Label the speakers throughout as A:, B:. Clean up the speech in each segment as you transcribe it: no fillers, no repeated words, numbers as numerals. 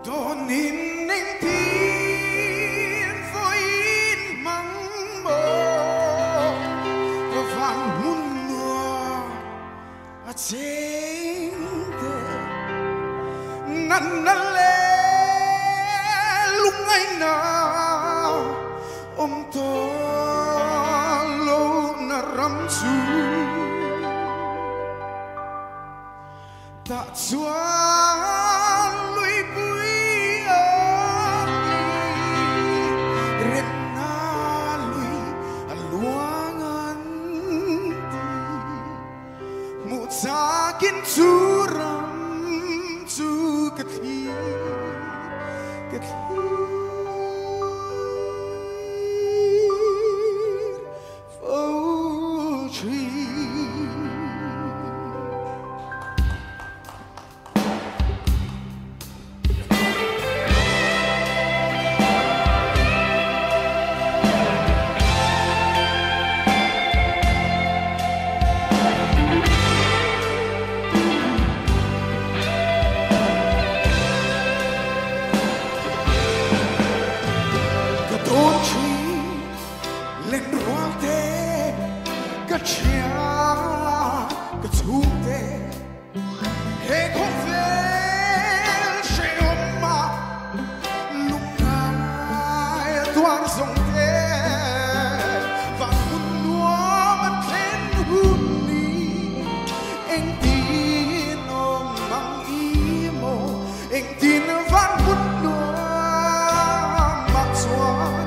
A: Då ingenting får in mamma Då fann hon att tänkte Nannale lungaina om talo na ramsu Tak chuan lui bui ani Rena lui aluangan ti Mu sakin suram su kathir lên ruộng thế cả chia cả chung thế hệ không về sẽ ôm mà lúc ngày thoáng dòng thế và muốn nuốt mất lên hương đi anh tin ông bằng ý mô anh tin vẫn muốn nuốt mặc xoan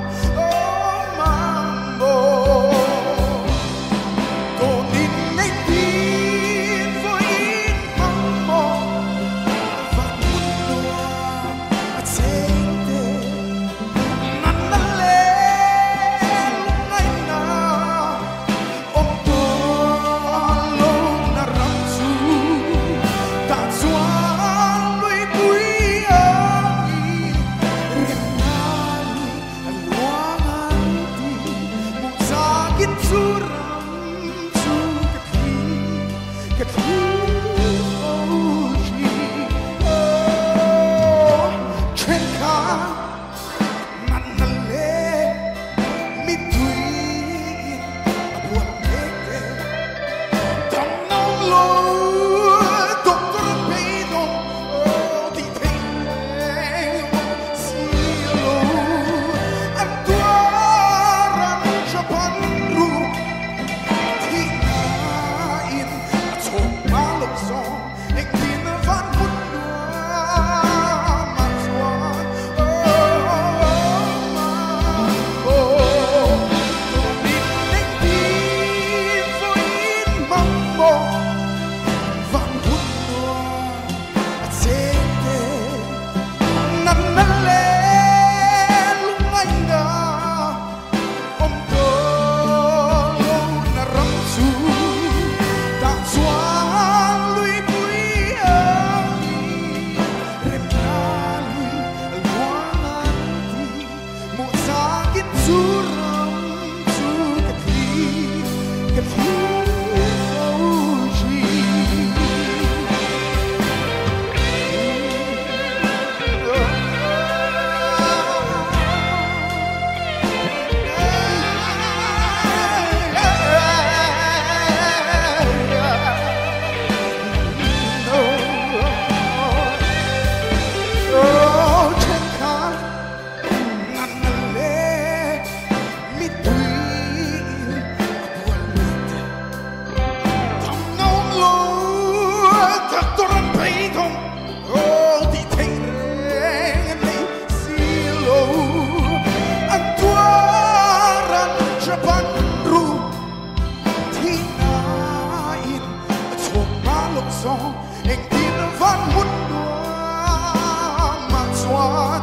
A: anh tin vẫn muốn đua mặc xoan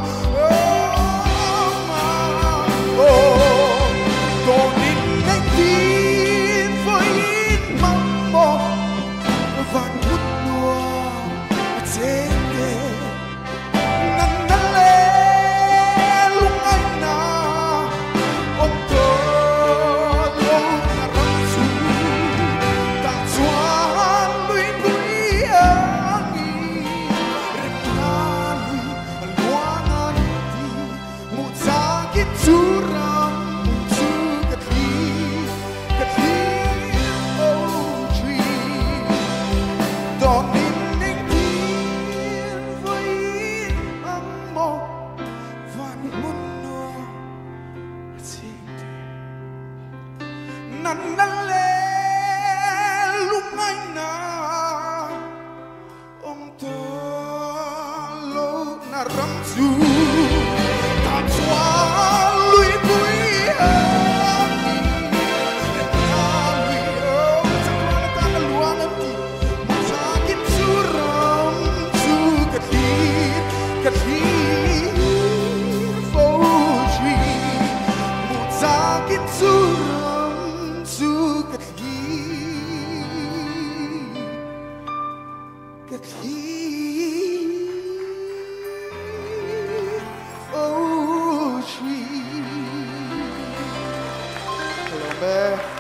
A: còn in anh tin với in mong mỏi vẫn muốn đua trên đê nắng nắng lên lúc anh nào ôm tôi lâu là răng xuống ta xoan lũy lũy Hello, man.